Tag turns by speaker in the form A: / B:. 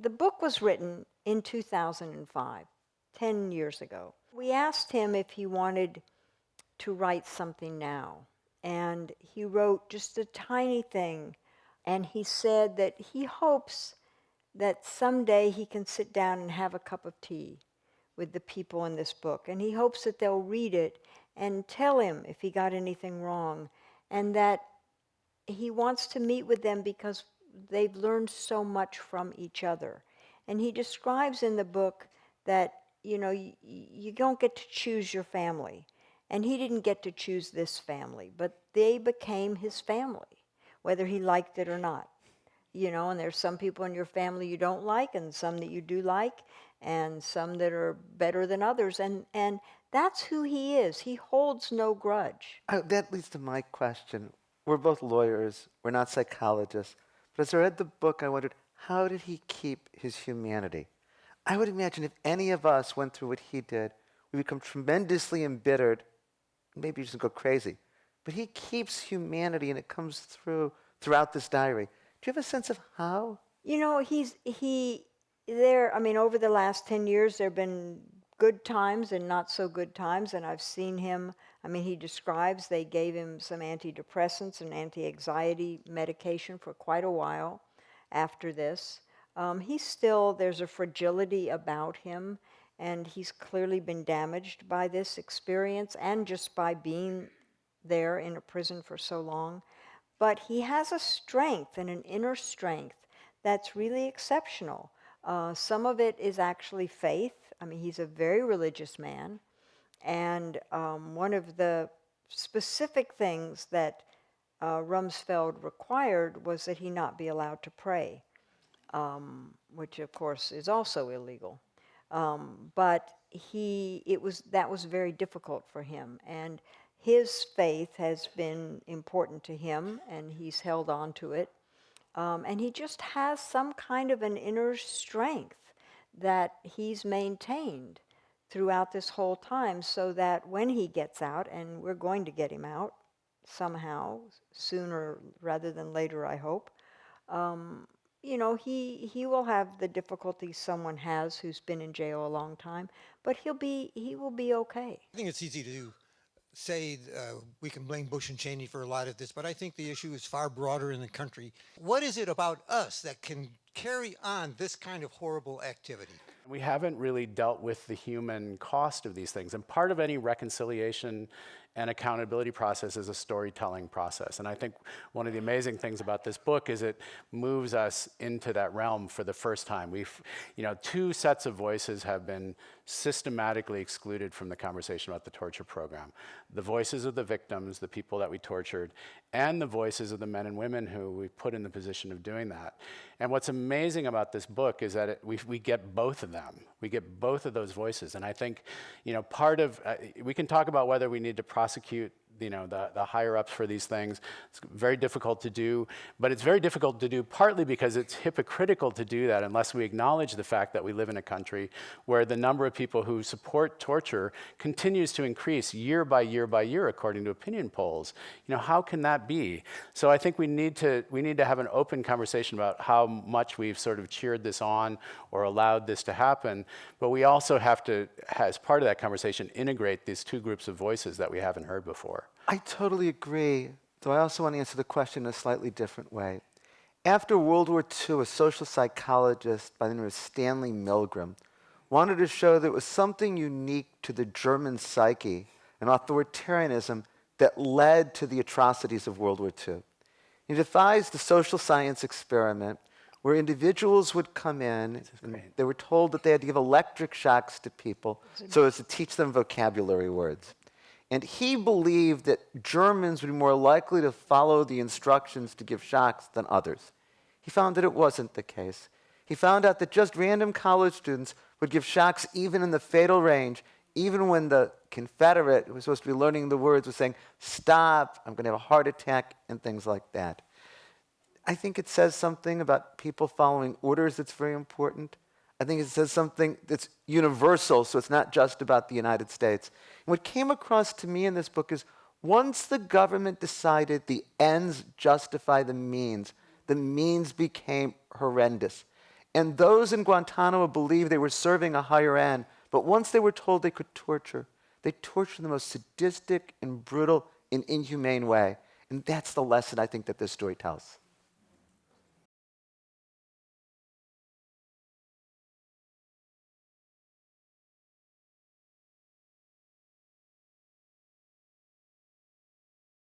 A: The book was written in 2005, 10 years ago. We asked him if he wanted to write something now, and he wrote just a tiny thing, and he said that he hopes that someday he can sit down and have a cup of tea with the people in this book, and he hopes that they'll read it and tell him if he got anything wrong, and that he wants to meet with them because they've learned so much from each other. And he describes in the book that, you don't get to choose your family. And he didn't get to choose this family, but they became his family, whether he liked it or not. And there's some people in your family you don't like, and some that you do like, and some that are better than others. And that's who he is. He holds no grudge.
B: That leads to my question. We're both lawyers. We're not psychologists. But as I read the book, I wondered, how did he keep his humanity? I would imagine if any of us went through what he did, we become tremendously embittered, maybe just go crazy. But he keeps humanity, and it comes throughout this diary. Do you have a sense of how?
A: Over the last 10 years, there have been good times and not so good times, and I've seen him. He describes they gave him some antidepressants and anti-anxiety medication for quite a while after this. There's a fragility about him, and he's clearly been damaged by this experience and just by being there in a prison for so long. But he has a strength and an inner strength that's really exceptional. Some of it is actually faith. He's a very religious man. And one of the specific things that Rumsfeld required was that he not be allowed to pray, which of course is also illegal. But that was very difficult for him. And his faith has been important to him, and he's held on to it. And he just has some kind of an inner strength that he's maintained throughout this whole time, so that when he gets out, and we're going to get him out somehow, sooner rather than later, I hope, he will have the difficulties someone has who's been in jail a long time, but he will be okay.
C: I think it's easy to say we can blame Bush and Cheney for a lot of this, but I think the issue is far broader in the country. What is it about us that can carry on this kind of horrible activity?
D: We haven't really dealt with the human cost of these things. And part of any reconciliation and accountability process is a storytelling process. And I think one of the amazing things about this book is it moves us into that realm for the first time. Two sets of voices have been systematically excluded from the conversation about the torture program. The voices of the victims, the people that we tortured, and the voices of the men and women who we put in the position of doing that. And what's amazing about this book is that we get both of them. We get both of those voices. And I think, we can talk about whether we need to prosecute the higher-ups for these things. It's very difficult to do, but it's very difficult to do partly because it's hypocritical to do that unless we acknowledge the fact that we live in a country where the number of people who support torture continues to increase year by year by year, according to opinion polls. How can that be? So I think we need to have an open conversation about how much we've sort of cheered this on or allowed this to happen, but we also have to, as part of that conversation, integrate these two groups of voices that we haven't heard before.
B: I totally agree, though I also want to answer the question in a slightly different way. After World War II, a social psychologist by the name of Stanley Milgram wanted to show there was something unique to the German psyche and authoritarianism that led to the atrocities of World War II. He devised the social science experiment where individuals would come in and they were told that they had to give electric shocks to people so as to teach them vocabulary words. And he believed that Germans would be more likely to follow the instructions to give shocks than others. He found that it wasn't the case. He found out that just random college students would give shocks even in the fatal range, even when the Confederate who was supposed to be learning the words was saying, "Stop, I'm going to have a heart attack," and things like that. I think it says something about people following orders that's very important. I think it says something that's universal, so it's not just about the United States. And what came across to me in this book is once the government decided the ends justify the means became horrendous. And those in Guantanamo believed they were serving a higher end, but once they were told they could torture, they tortured in the most sadistic and brutal and inhumane way. And that's the lesson I think that this story tells.